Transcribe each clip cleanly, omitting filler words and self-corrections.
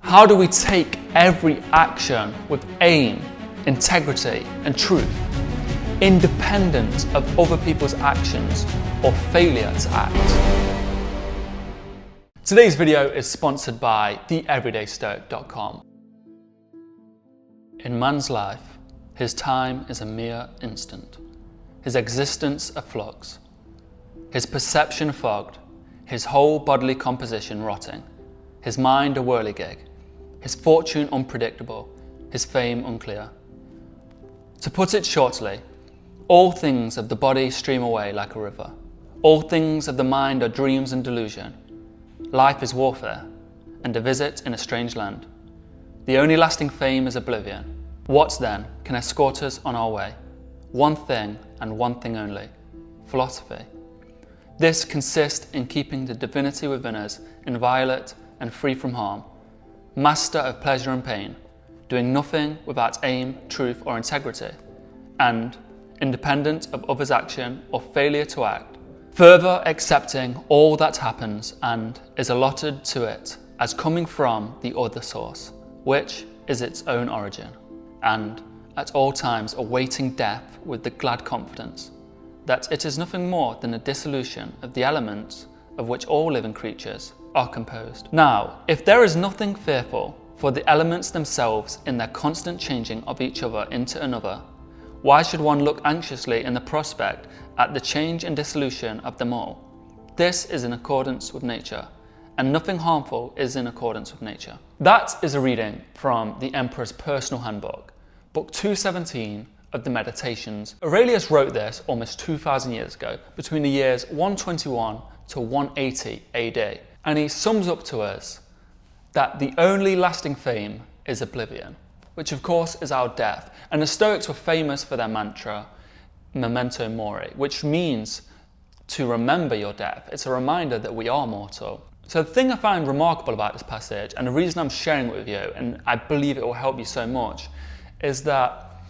How do we take every action with aim, integrity and truth, independent of other people's actions or failure to act? Today's video is sponsored by TheEverydayStoic.com. In man's life, his time is a mere instant, his existence a flux, his perception fogged, his whole bodily composition rotting, his mind a whirligig, his fortune unpredictable, his fame unclear. To put it shortly, all things of the body stream away like a river. All things of the mind are dreams and delusion. Life is warfare, and a visit in a strange land. The only lasting fame is oblivion. What then can escort us on our way? One thing and one thing only: philosophy. This consists in keeping the divinity within us inviolate and free from harm, master of pleasure and pain, doing nothing without aim, truth or integrity, and independent of others' action or failure to act, further accepting all that happens and is allotted to it as coming from the other source, which is its own origin, and at all times awaiting death with the glad confidence that it is nothing more than a dissolution of the elements of which all living creatures are composed. Now, if there is nothing fearful for the elements themselves in their constant changing of each other into another, why should one look anxiously in the prospect at the change and dissolution of them all? This is in accordance with nature, and nothing harmful is in accordance with nature. That is a reading from the Emperor's Personal Handbook, Book 217 of the Meditations. Aurelius wrote this almost 2,000 years ago, between the years 121 to 180 AD, and he sums up to us that the only lasting fame is oblivion, which of course is our death. And the Stoics were famous for their mantra, memento mori, which means to remember your death. It's a reminder that we are mortal. So the thing I find remarkable about this passage, and the reason I'm sharing it with you, and I believe it will help you so much, is that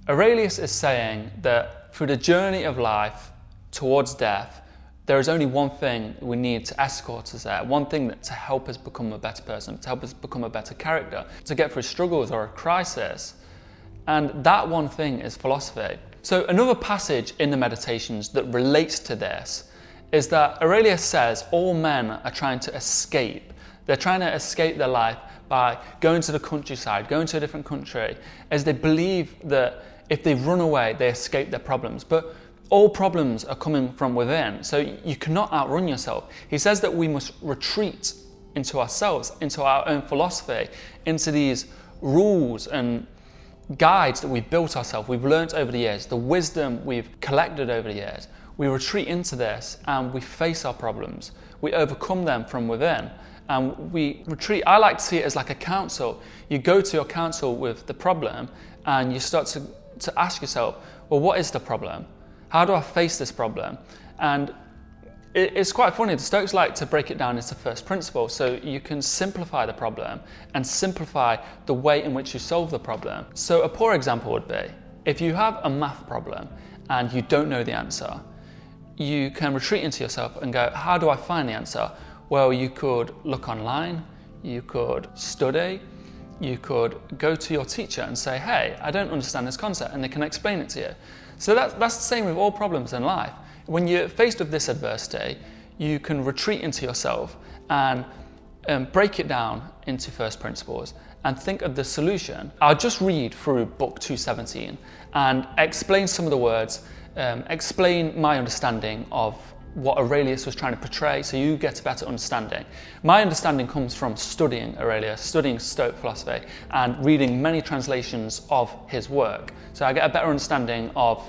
Aurelius is saying that through the journey of life towards death, there is only one thing we need to escort us there, one thing to help us become a better person, to help us become a better character, to get through struggles or a crisis. And that one thing is philosophy. So another passage in the Meditations that relates to this is that Aurelius says all men are trying to escape. They're trying to escape their life by going to the countryside, going to a different country, as they believe that if they run away, they escape their problems. But all problems are coming from within, so you cannot outrun yourself. He says that we must retreat into ourselves, into our own philosophy, into these rules and guides that we've built ourselves, we've learnt over the years, the wisdom we've collected over the years. We retreat into this and we face our problems. We overcome them from within and we retreat. I like to see it as like a council. You go to your council with the problem and you start to ask yourself, well, what is the problem? How do I face this problem? And it's quite funny. The Stoics like to break it down into first principles, so you can simplify the problem and simplify the way in which you solve the problem. So a poor example would be, if you have a math problem and you don't know the answer, you can retreat into yourself and go, how do I find the answer? Well, you could look online, you could study, you could go to your teacher and say, hey, I don't understand this concept, and they can explain it to you. So that's the same with all problems in life. When you're faced with this adversity, you can retreat into yourself and break it down into first principles and think of the solution. I'll just read through book 217 and explain some of the words, explain my understanding of what Aurelius was trying to portray, so you get a better understanding. My understanding comes from studying Aurelius, studying Stoic philosophy, and reading many translations of his work. So I get a better understanding of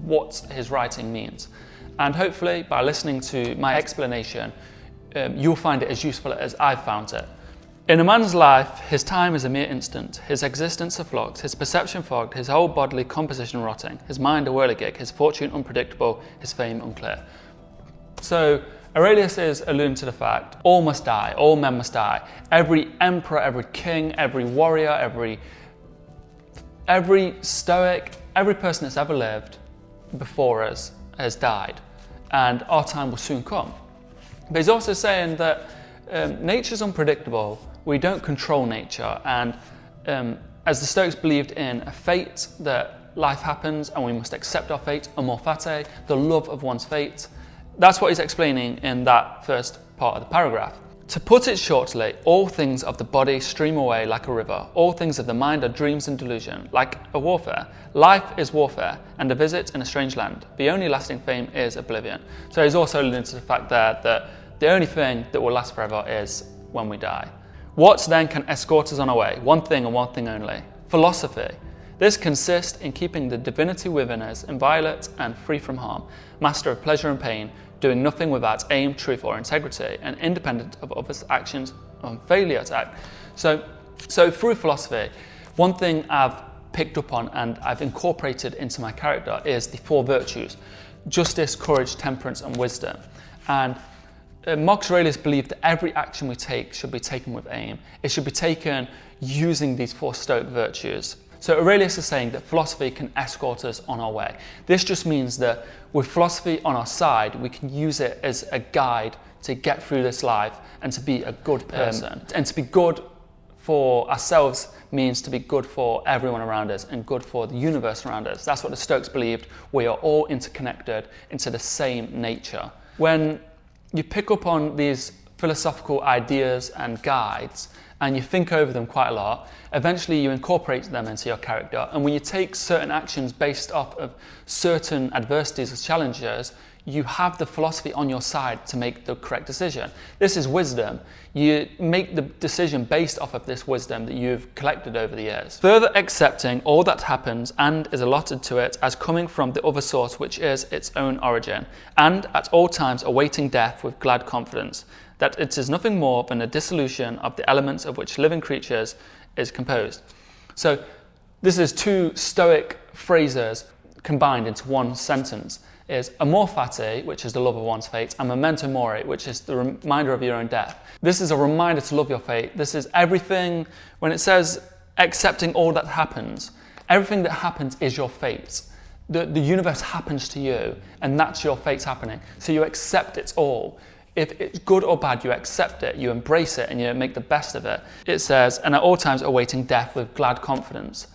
what his writing means. And hopefully, by listening to my explanation, you'll find it as useful as I've found it. In a man's life, his time is a mere instant, his existence a flux, his perception fogged, his whole bodily composition rotting, his mind a whirligig, his fortune unpredictable, his fame unclear. So Aurelius is alluding to the fact all must die, all men must die. Every emperor, every king, every warrior, every stoic, every person that's ever lived before us has died, and our time will soon come. But he's also saying that nature's unpredictable, We don't control nature, and as the Stoics believed in a fate, that life happens and we must accept our fate, amor fati, the love of one's fate. That's what he's explaining in that first part of the paragraph. To put it shortly, all things of the body stream away like a river. All things of the mind are dreams and delusion, like a warfare. Life is warfare, and a visit in a strange land. The only lasting fame is oblivion. So he's also alluding to the fact there that the only thing that will last forever is when we die. What then can escort us on our way? One thing and one thing only: philosophy. This consists in keeping the divinity within us inviolate and free from harm, master of pleasure and pain, doing nothing without aim, truth or integrity, and independent of others' actions on failure to act. So through philosophy, one thing I've picked up on and I've incorporated into my character is the 4 virtues: justice, courage, temperance and wisdom. And Marcus Aurelius believed that every action we take should be taken with aim. It should be taken using these 4 Stoic virtues. So Aurelius is saying that philosophy can escort us on our way. This just means that with philosophy on our side, we can use it as a guide to get through this life and to be a good person. And to be good for ourselves means to be good for everyone around us and good for the universe around us. That's what the Stoics believed. We are all interconnected into the same nature. When you pick up on these philosophical ideas and guides and you think over them quite a lot, eventually you incorporate them into your character. And when you take certain actions based off of certain adversities or challenges, you have the philosophy on your side to make the correct decision. This is wisdom. You make the decision based off of this wisdom that you've collected over the years. Further accepting all that happens and is allotted to it as coming from the other source, which is its own origin, and at all times awaiting death with glad confidence, that it is nothing more than a dissolution of the elements of which living creatures is composed. So this is 2 Stoic phrases combined into one sentence. Is amor fati, which is the love of one's fate, and memento mori, which is the reminder of your own death. This is a reminder to love your fate. This is everything. When it says accepting all that happens, everything that happens is your fate. The universe happens to you, and that's your fate happening. So you accept it all. If it's good or bad, you accept it, you embrace it, and you make the best of it. It says, and at all times awaiting death with glad confidence.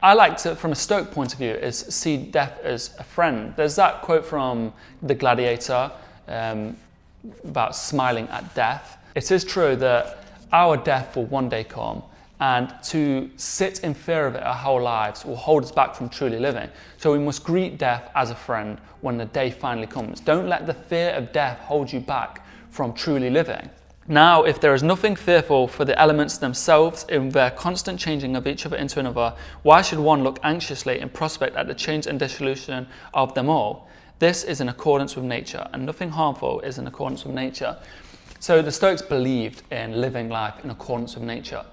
I like to, from a Stoic point of view, is see death as a friend. There's that quote from The Gladiator about smiling at death. It is true that our death will one day come, and to sit in fear of it our whole lives will hold us back from truly living. So we must greet death as a friend when the day finally comes. Don't let the fear of death hold you back from truly living. Now, if there is nothing fearful for the elements themselves in their constant changing of each other into another, why should one look anxiously in prospect at the change and dissolution of them all? This is in accordance with nature, and nothing harmful is in accordance with nature. So the Stoics believed in living life in accordance with nature.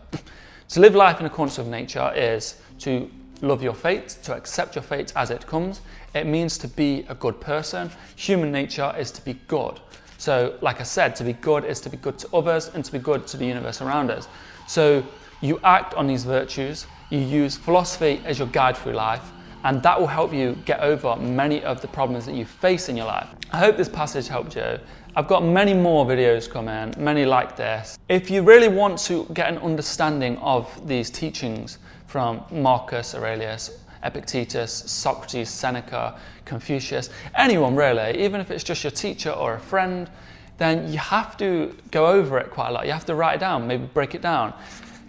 To live life in accordance with nature is to love your fate, to accept your fate as it comes. It means to be a good person. Human nature is to be good. So, like I said, to be good is to be good to others and to be good to the universe around us. So you act on these virtues, you use philosophy as your guide through life, and that will help you get over many of the problems that you face in your life. I hope this passage helped you. I've got many more videos coming, many like this. If you really want to get an understanding of these teachings from Marcus Aurelius, Epictetus, Socrates, Seneca, Confucius, anyone really, even if it's just your teacher or a friend, then you have to go over it quite a lot. You have to write it down, maybe break it down.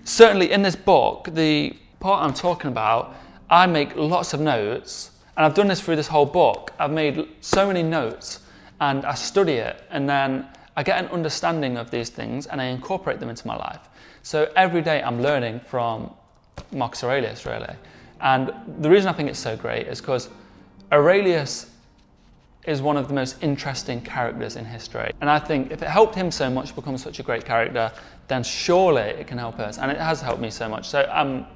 Certainly in this book, the part I'm talking about, I make lots of notes, and I've done this through this whole book. I've made so many notes, and I study it, and then I get an understanding of these things, and I incorporate them into my life. So every day I'm learning from Marcus Aurelius, really. And the reason I think it's so great is because Aurelius is one of the most interesting characters in history. And I think if it helped him so much become such a great character, then surely it can help us. And it has helped me so much. So I'm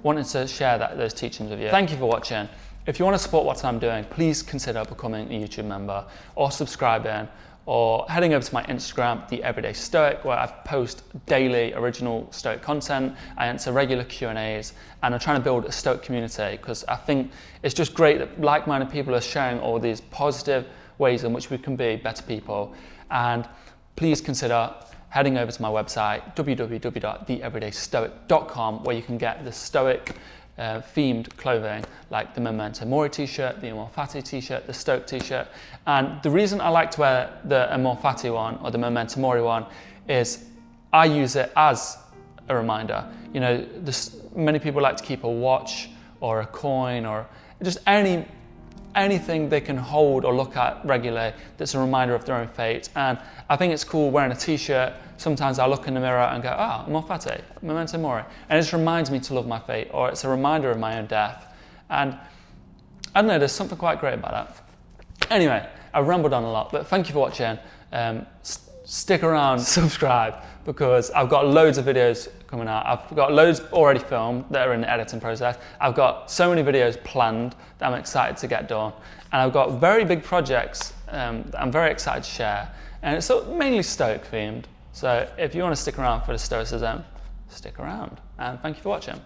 wanting to share those teachings with you. Thank you for watching. If you want to support what I'm doing, please consider becoming a YouTube member or subscribing, or heading over to my Instagram, The Everyday Stoic, where I post daily original Stoic content. I answer regular Q&As, and I'm trying to build a Stoic community because I think it's just great that like-minded people are sharing all these positive ways in which we can be better people. And please consider heading over to my website, www.TheEverydayStoic.com, where you can get the Stoic themed clothing, like the Memento Mori t-shirt, the Amor Fati t-shirt, the Stoic t-shirt. And the reason I like to wear the Amor Fati one or the Memento Mori one is I use it as a reminder. You know, many people like to keep a watch or a coin or just anything they can hold or look at regularly that's a reminder of their own fate. And I think it's cool wearing a t-shirt. Sometimes I look in the mirror and go, Amor Fati, Memento Mori. And it just reminds me to love my fate, or it's a reminder of my own death. And I don't know, there's something quite great about that. Anyway, I've rambled on a lot, but thank you for watching. Stick around, subscribe, because I've got loads of videos coming out. I've got loads already filmed that are in the editing process. I've got so many videos planned that I'm excited to get done. And I've got very big projects that I'm very excited to share. And it's mainly Stoic themed. So if you want to stick around for the Stoicism, stick around. And thank you for watching.